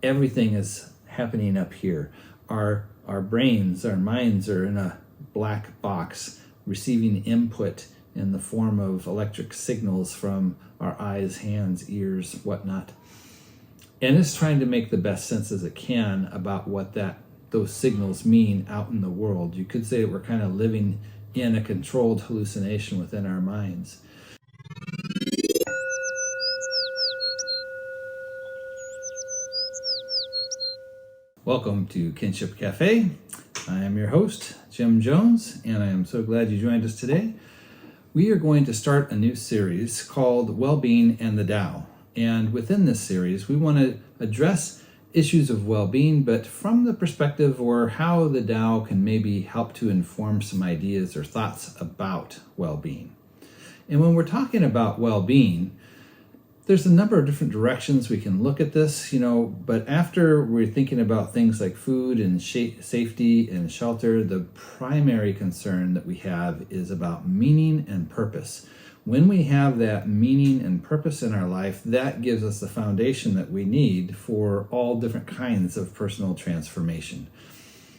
everything is happening up here. Our brains, our minds are in a black box receiving input in the form of electric signals from our eyes, hands, ears, whatnot. And it's trying to make the best sense as it can about what those signals mean out in the world. You could say that we're kind of living in a controlled hallucination within our minds. Welcome to Kinship Cafe. I am your host, Jim Jones, and I am so glad you joined us today. We are going to start a new series called Wellbeing and the Tao. And within this series, we want to address issues of well-being, but from the perspective or how the Tao can maybe help to inform some ideas or thoughts about well-being. And when we're talking about well-being, there's a number of different directions we can look at this, but after we're thinking about things like food and safety and shelter, the primary concern that we have is about meaning and purpose. When we have that meaning and purpose in our life, that gives us the foundation that we need for all different kinds of personal transformation.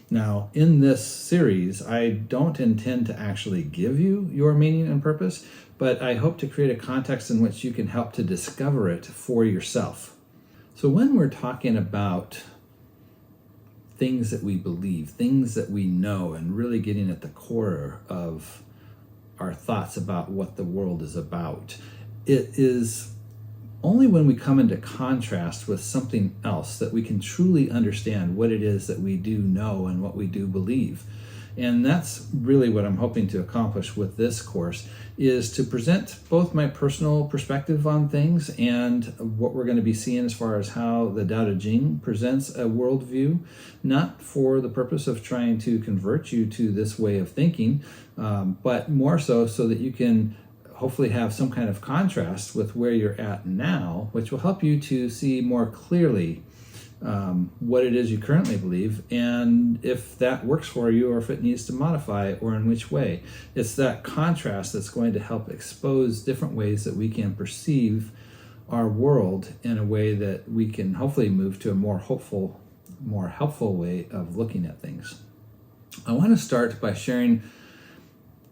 Now, in this series, I don't intend to actually give you your meaning and purpose, but I hope to create a context in which you can help to discover it for yourself. So when we're talking about things that we believe, things that we know, and really getting at the core of our thoughts about what the world is about, it is only when we come into contrast with something else that we can truly understand what it is that we do know and what we do believe. And that's really what I'm hoping to accomplish with this course, is to present both my personal perspective on things and what we're going to be seeing as far as how the Daodejing presents a worldview, not for the purpose of trying to convert you to this way of thinking, but more so that you can hopefully have some kind of contrast with where you're at now, which will help you to see more clearly what it is you currently believe, and if that works for you or if it needs to modify or in which way. It's that contrast that's going to help expose different ways that we can perceive our world in a way that we can hopefully move to a more hopeful, more helpful way of looking at things. I want to start by sharing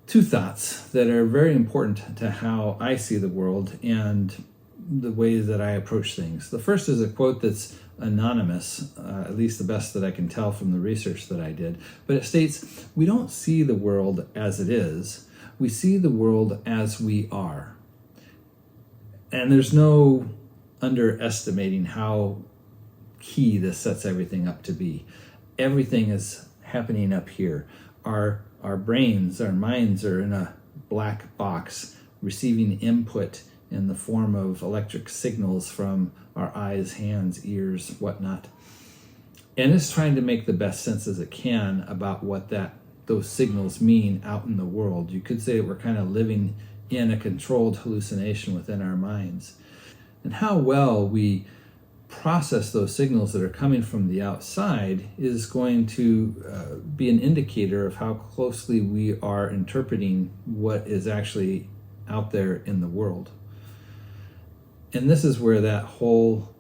two thoughts that are very important to how I see the world and the ways that I approach things. The first is a quote that's anonymous, at least the best that I can tell from the research that I did, but it states, "We don't see the world as it is, we see the world as we are." And there's no underestimating how key this sets everything up to be. Everything is happening up here. Our brains, our minds are in a black box receiving input in the form of electric signals from our eyes, hands, ears, whatnot. And it's trying to make the best sense as it can about what those signals mean out in the world. You could say that we're kind of living in a controlled hallucination within our minds. And how well we process those signals that are coming from the outside is going to be an indicator of how closely we are interpreting what is actually out there in the world. And this is where that whole,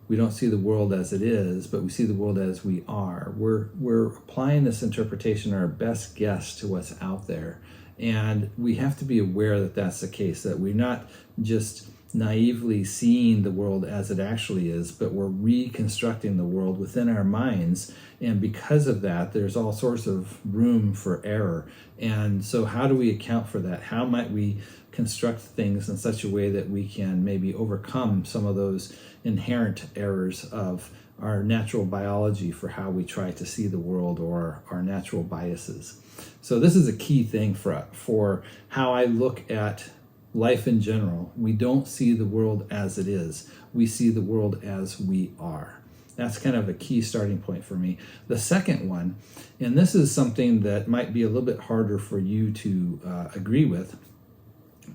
we don't see the world as it is, but we see the world as we are. We're applying this interpretation, our best guess, to what's out there. And we have to be aware that that's the case, that we're not just naively seeing the world as it actually is, but we're reconstructing the world within our minds. And because of that, there's all sorts of room for error. And so how do we account for that? How might we construct things in such a way that we can maybe overcome some of those inherent errors of our natural biology for how we try to see the world, or our natural biases? So this is a key thing for how I look at life in general. We don't see the world as it is. We see the world as we are. That's kind of a key starting point for me. The second one, and this is something that might be a little bit harder for you to agree with,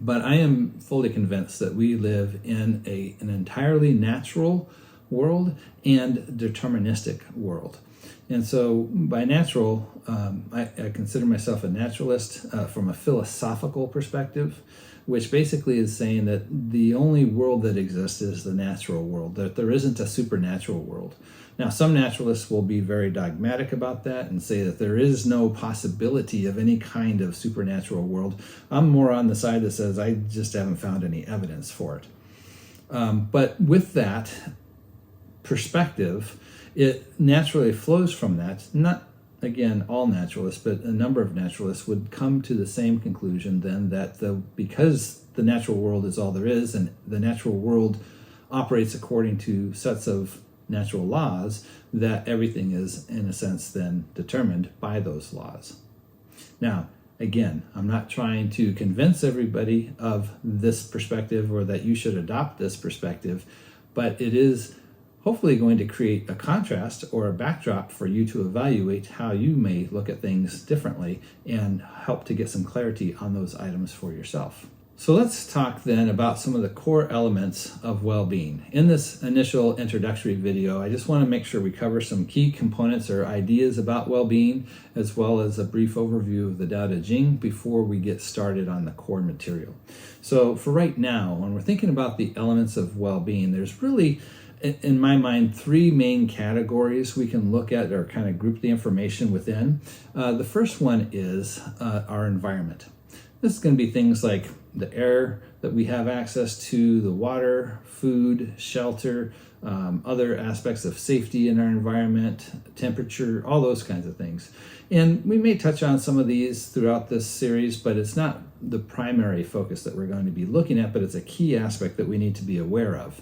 but I am fully convinced that we live in an entirely natural world and deterministic world. And so by natural, I consider myself a naturalist from a philosophical perspective, which basically is saying that the only world that exists is the natural world, that there isn't a supernatural world. Now, some naturalists will be very dogmatic about that and say that there is no possibility of any kind of supernatural world. I'm more on the side that says I just haven't found any evidence for it. But with that perspective, it naturally flows from that. Not, again, all naturalists, but a number of naturalists would come to the same conclusion then, that because the natural world is all there is, and the natural world operates according to sets of natural laws, that everything is, in a sense, then determined by those laws. Now, again, I'm not trying to convince everybody of this perspective or that you should adopt this perspective, but it is hopefully going to create a contrast or a backdrop for you to evaluate how you may look at things differently and help to get some clarity on those items for yourself. So let's talk then about some of the core elements of well-being. In this initial introductory video, I just want to make sure we cover some key components or ideas about well-being, as well as a brief overview of the Daodejing before we get started on the core material. So for right now, when we're thinking about the elements of well-being, there's really, in my mind, three main categories we can look at or kind of group the information within. The first one is our environment. This is going to be things like the air that we have access to, the water, food, shelter, other aspects of safety in our environment, temperature, all those kinds of things. And we may touch on some of these throughout this series, but it's not the primary focus that we're going to be looking at, but it's a key aspect that we need to be aware of.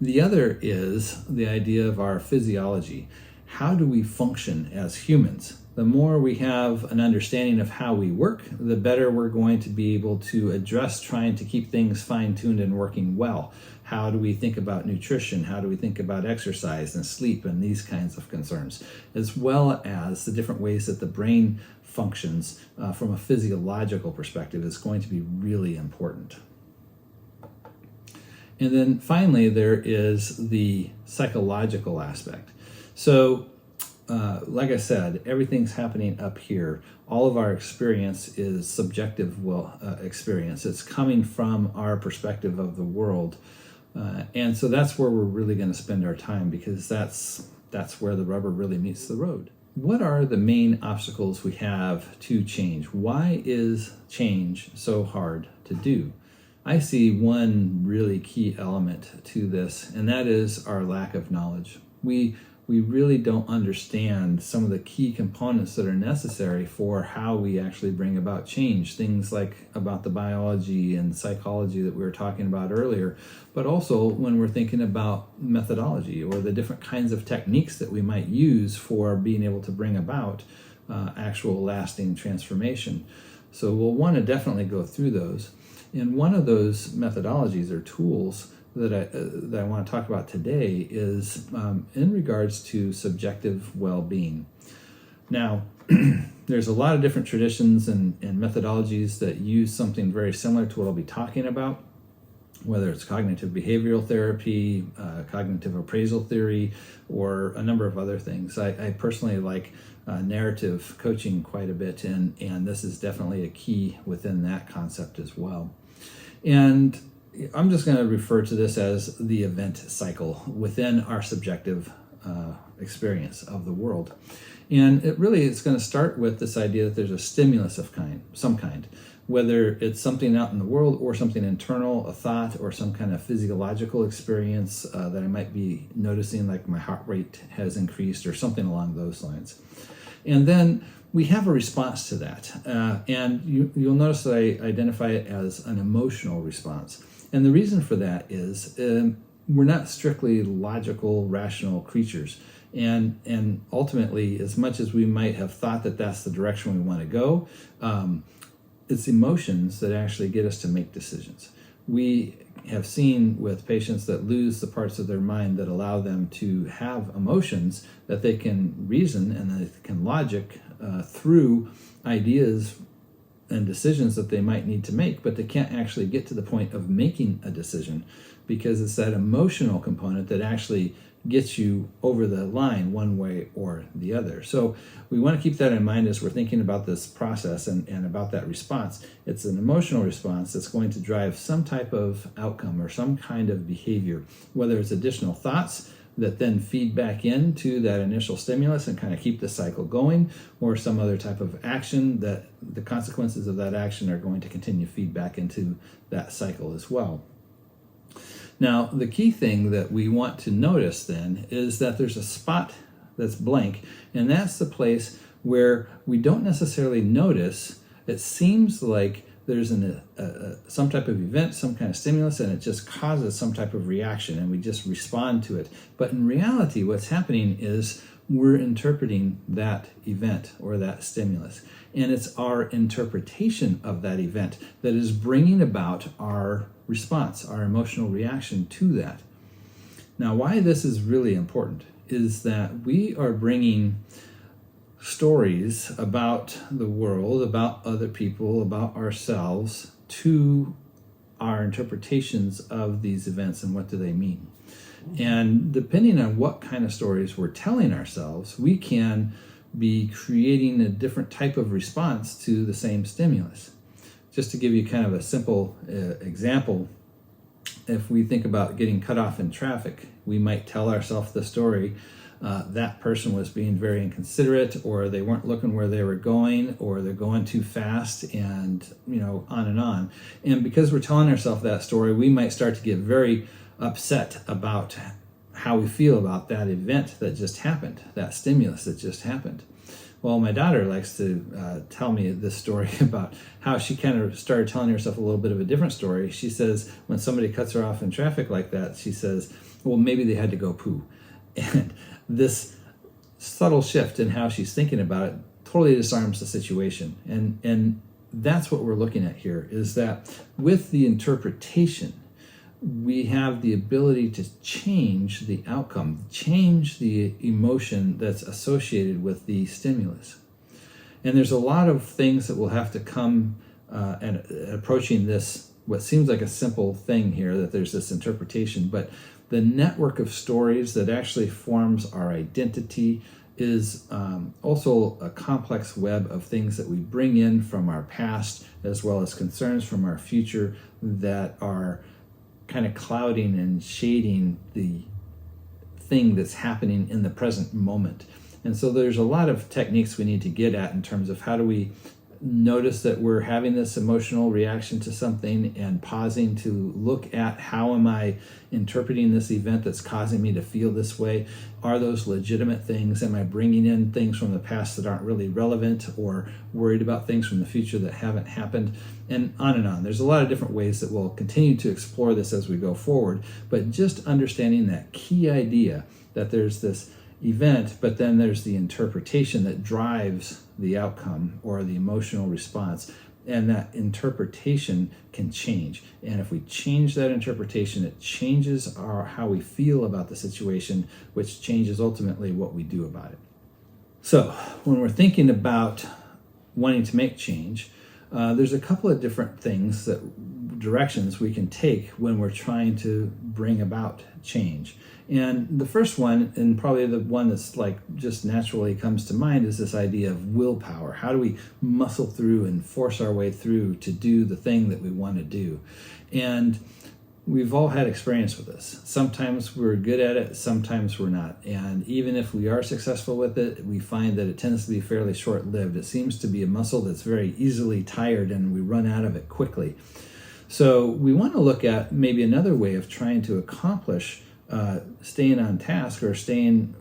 The other is the idea of our physiology. How do we function as humans? The more we have an understanding of how we work, the better we're going to be able to address trying to keep things fine-tuned and working well. How do we think about nutrition? How do we think about exercise and sleep and these kinds of concerns, as well as the different ways that the brain functions from a physiological perspective is going to be really important. And then finally, there is the psychological aspect. So, like I said, everything's happening up here. All of our experience is subjective experience. It's coming from our perspective of the world. And so that's where we're really going to spend our time, because that's where the rubber really meets the road. What are the main obstacles we have to change? Why is change so hard to do? I see one really key element to this, and that is our lack of knowledge. We really don't understand some of the key components that are necessary for how we actually bring about change. Things like about the biology and psychology that we were talking about earlier, but also when we're thinking about methodology or the different kinds of techniques that we might use for being able to bring about actual lasting transformation. So we'll want to definitely go through those. And one of those methodologies or tools that I want to talk about today is in regards to subjective well-being. Now, there's a lot of different traditions and methodologies that use something very similar to what I'll be talking about, whether it's cognitive behavioral therapy, cognitive appraisal theory, or a number of other things. I personally like narrative coaching quite a bit, and this is definitely a key within that concept as well. And I'm just going to refer to this as the event cycle within our subjective experience of the world. And it's going to start with this idea that there's a stimulus of some kind, whether it's something out in the world or something internal, a thought, or some kind of physiological experience that I might be noticing, like my heart rate has increased or something along those lines. And then we have a response to that. And you'll notice that I identify it as an emotional response. And the reason for that is we're not strictly logical, rational creatures. And ultimately, as much as we might have thought that that's the direction we want to go, it's emotions that actually get us to make decisions. We have seen with patients that lose the parts of their mind that allow them to have emotions, that they can reason and they can logic through ideas and decisions that they might need to make, but they can't actually get to the point of making a decision because it's that emotional component that actually gets you over the line one way or the other. So we want to keep that in mind as we're thinking about this process and about that response. It's an emotional response that's going to drive some type of outcome or some kind of behavior, whether it's additional thoughts that then feed back into that initial stimulus and kind of keep the cycle going, or some other type of action that the consequences of that action are going to continue to feed back into that cycle as well. Now, the key thing that we want to notice then is that there's a spot that's blank, and that's the place where we don't necessarily notice. It seems like there's some type of event, some kind of stimulus, and it just causes some type of reaction, and we just respond to it. But in reality, what's happening is we're interpreting that event or that stimulus, and it's our interpretation of that event that is bringing about our response, our emotional reaction to that. Now, why this is really important is that we are bringing stories about the world, about other people, about ourselves to our interpretations of these events and what do they mean. And depending on what kind of stories we're telling ourselves, we can be creating a different type of response to the same stimulus. Just to give you kind of a simple example, if we think about getting cut off in traffic, we might tell ourselves the story, that person was being very inconsiderate, or they weren't looking where they were going, or they're going too fast, and on and on. And because we're telling ourselves that story, we might start to get very upset about how we feel about that event that just happened, that stimulus that just happened. Well, my daughter likes to tell me this story about how she kind of started telling herself a little bit of a different story. She says when somebody cuts her off in traffic like that, she says, well, maybe they had to go poo. And this subtle shift in how she's thinking about it totally disarms the situation. And that's what we're looking at here, is that with the interpretation, we have the ability to change the outcome, change the emotion that's associated with the stimulus. And there's a lot of things that will have to come and approaching this, what seems like a simple thing here, that there's this interpretation, but the network of stories that actually forms our identity is also a complex web of things that we bring in from our past, as well as concerns from our future that are kind of clouding and shading the thing that's happening in the present moment. And so there's a lot of techniques we need to get at in terms of how do we notice that we're having this emotional reaction to something and pausing to look at how am I interpreting this event that's causing me to feel this way. Are those legitimate things? Am I bringing in things from the past that aren't really relevant, or worried about things from the future that haven't happened? And on and on. There's a lot of different ways that we'll continue to explore this as we go forward, but just understanding that key idea that there's this event, but then there's the interpretation that drives the outcome or the emotional response, and that interpretation can change. And if we change that interpretation, it changes how we feel about the situation, which changes ultimately what we do about it. So when we're thinking about wanting to make change, there's a couple of different directions we can take when we're trying to bring about change. And the first one, and probably the one that's like just naturally comes to mind, is this idea of willpower. How do we muscle through and force our way through to do the thing that we want to do? And we've all had experience with this. Sometimes we're good at it, sometimes we're not. And even if we are successful with it, we find that it tends to be fairly short-lived. It seems to be a muscle that's very easily tired, and we run out of it quickly. So we want to look at maybe another way of trying to accomplish staying on task, or staying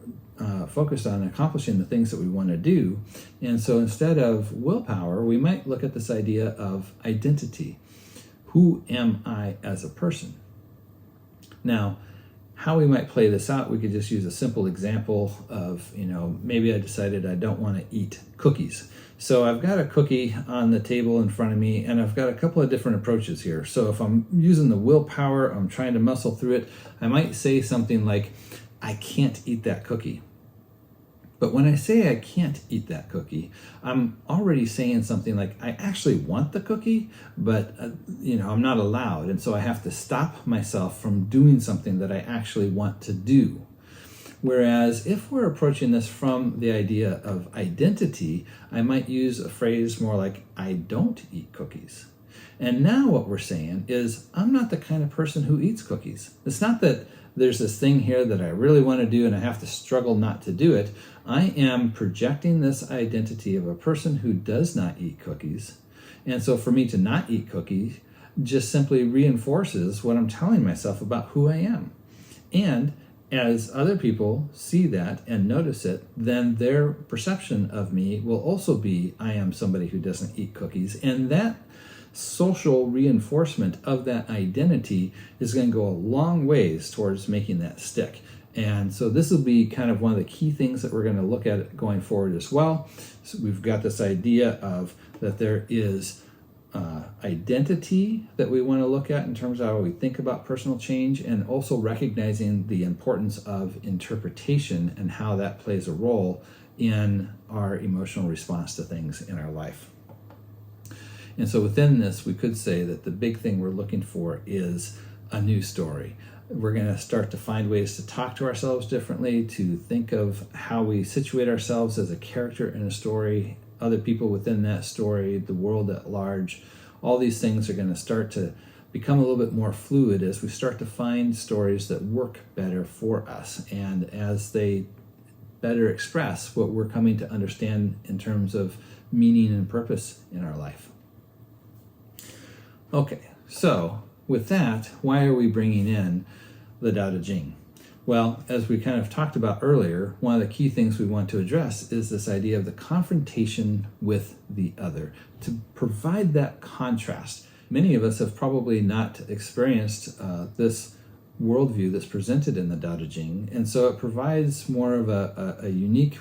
focused on accomplishing the things that we want to do. And so instead of willpower, we might look at this idea of identity. Who am I as a person? Now, how we might play this out, we could just use a simple example of, maybe I decided I don't want to eat cookies. So I've got a cookie on the table in front of me, and I've got a couple of different approaches here. So if I'm using the willpower, I'm trying to muscle through it, I might say something like, I can't eat that cookie. But when I say I can't eat that cookie, I'm already saying something like, I actually want the cookie, but I'm not allowed. And so I have to stop myself from doing something that I actually want to do. Whereas if we're approaching this from the idea of identity, I might use a phrase more like, I don't eat cookies. And now what we're saying is, I'm not the kind of person who eats cookies. It's not that there's this thing here that I really want to do and I have to struggle not to do it. I am projecting this identity of a person who does not eat cookies. And so for me to not eat cookies just simply reinforces what I'm telling myself about who I am. And as other people see that and notice it, then their perception of me will also be, I am somebody who doesn't eat cookies. And that social reinforcement of that identity is going to go a long ways towards making that stick. And so this will be kind of one of the key things that we're going to look at going forward as well. So we've got this idea of that there is identity that we want to look at in terms of how we think about personal change, and also recognizing the importance of interpretation and how that plays a role in our emotional response to things in our life. And so within this, we could say that the big thing we're looking for is a new story. We're going to start to find ways to talk to ourselves differently, to think of how we situate ourselves as a character in a story, other people within that story, the world at large. All these things are going to start to become a little bit more fluid as we start to find stories that work better for us, and as they better express what we're coming to understand in terms of meaning and purpose in our life. Okay, so with that, why are we bringing in the Daodejing? Well, as we kind of talked about earlier, one of the key things we want to address is this idea of the confrontation with the other, to provide that contrast. Many of us have probably not experienced this worldview that's presented in the Daodejing, and so it provides more of a unique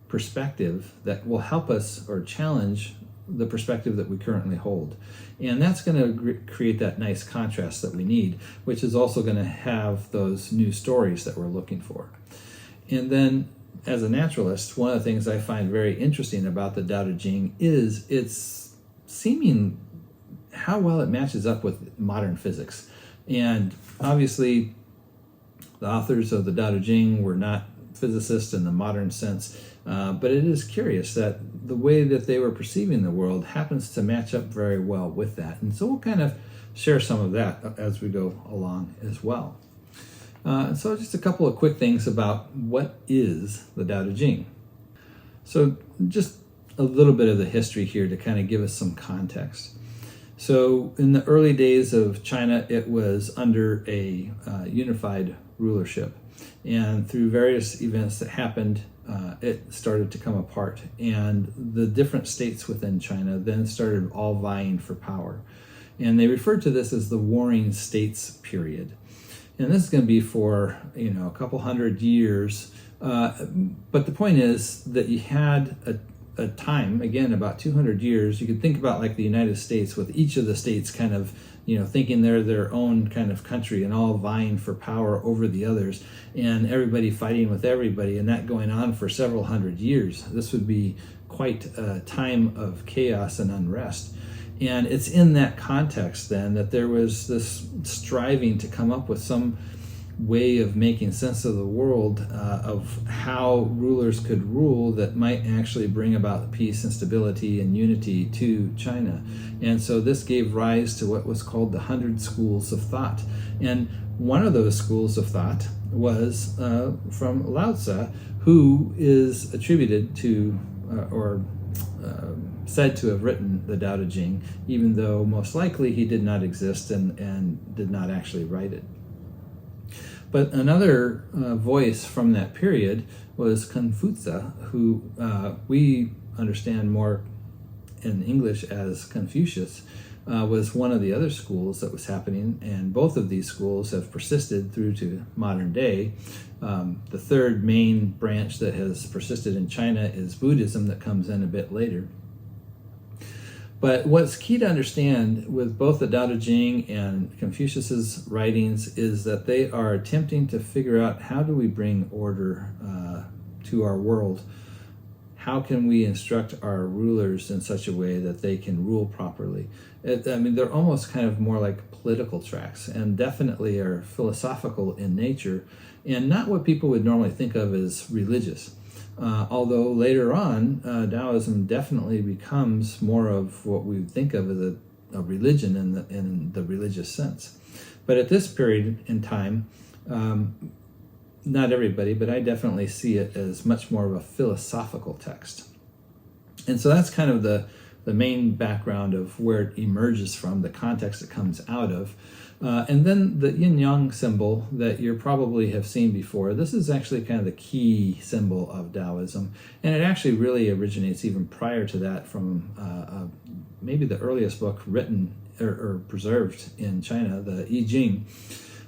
perspective that will help us or challenge the perspective that we currently hold. And that's going to create that nice contrast that we need, which is also going to have those new stories that we're looking for. And then as a naturalist, one of the things I find very interesting about the Daodejing is its seeming how well it matches up with modern physics. And obviously the authors of the Daodejing were not physicists in the modern sense, but it is curious that the way that they were perceiving the world happens to match up very well with that. And so we'll kind of share some of that as we go along as well. So just a couple of quick things about what is the Daodejing. So just a little bit of the history here to kind of give us some context. So in the early days of China, it was under a unified rulership. And through various events that happened, it started to come apart. And the different states within China then started all vying for power. And they referred to this as the Warring States period. And this is going to be for, a couple hundred years. But the point is that you had a time, again, about 200 years. You could think about like the United States, with each of the states kind of thinking they're their own kind of country and all vying for power over the others, and everybody fighting with everybody, and that going on for several hundred years. This would be quite a time of chaos and unrest. And it's in that context then that there was this striving to come up with some way of making sense of the world, of how rulers could rule that might actually bring about peace and stability and unity to China. And so this gave rise to what was called the 100 schools of thought. And one of those schools of thought was from Lao Tzu, who is attributed to said to have written the Tao Te Ching, even though most likely he did not exist and did not actually write it. But another voice from that period was Confucius, who we understand more in English as Confucius, was one of the other schools that was happening, and both of these schools have persisted through to modern day. The third main branch that has persisted in China is Buddhism, that comes in a bit later. But what's key to understand with both the Tao Te Ching and Confucius's writings is that they are attempting to figure out how do we bring order to our world, how can we instruct our rulers in such a way that they can rule properly? They're almost kind of more like political tracts, and definitely are philosophical in nature, and not what people would normally think of as religious. Although later on, Taoism definitely becomes more of what we think of as a religion in the religious sense. But at this period in time, not everybody, but I definitely see it as much more of a philosophical text. And so that's kind of the main background of where it emerges from, the context it comes out of. And then the yin-yang symbol that you probably have seen before, this is actually kind of the key symbol of Taoism. And it actually really originates even prior to that from maybe the earliest book written or preserved in China, the I Ching.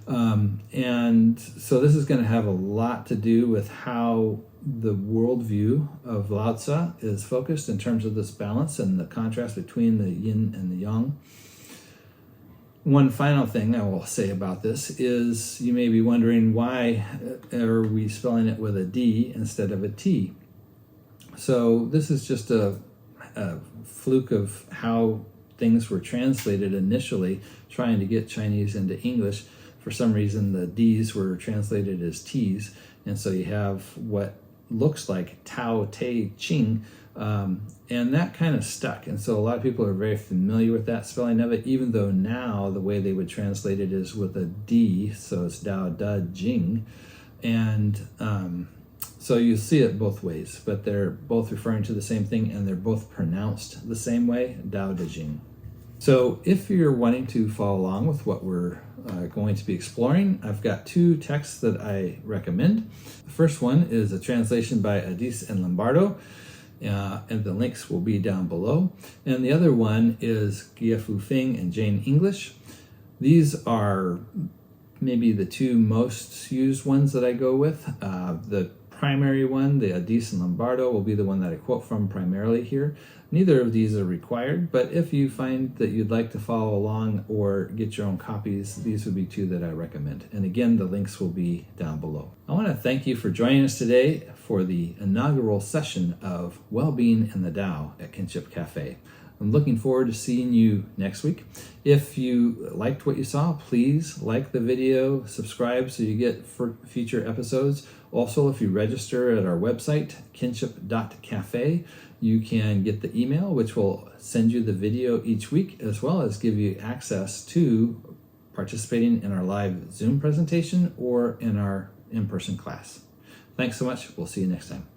And so this is going to have a lot to do with how the worldview of Lao Tzu is focused in terms of this balance and the contrast between the yin and the yang. One final thing I will say about this is you may be wondering, why are we spelling it with a D instead of a T? So this is just a fluke of how things were translated initially, trying to get Chinese into English. For some reason, the D's were translated as T's, and so you have what looks like Tao Te Ching, and that kind of stuck. And so a lot of people are very familiar with that spelling of it, even though now the way they would translate it is with a D, so it's Daodejing. And so you see it both ways, but they're both referring to the same thing, and they're both pronounced the same way, Daodejing. So if you're wanting to follow along with what we're going to be exploring, I've got two texts that I recommend. The first one is a translation by Addiss and Lombardo, and the links will be down below. And the other one is Gia-Fu Feng and Jane English. These are maybe the two most used ones that I go with. The primary one, the Addiss and Lombardo, will be the one that I quote from primarily here. Neither of these are required, but if you find that you'd like to follow along or get your own copies, these would be two that I recommend. And again, the links will be down below. I want to thank you for joining us today for the inaugural session of Wellbeing in the Tao at Kinship Cafe. I'm looking forward to seeing you next week. If you liked what you saw, please like the video, subscribe so you get future episodes. Also, if you register at our website, kinship.cafe, you can get the email, which will send you the video each week, as well as give you access to participating in our live Zoom presentation or in our in-person class. Thanks so much. We'll see you next time.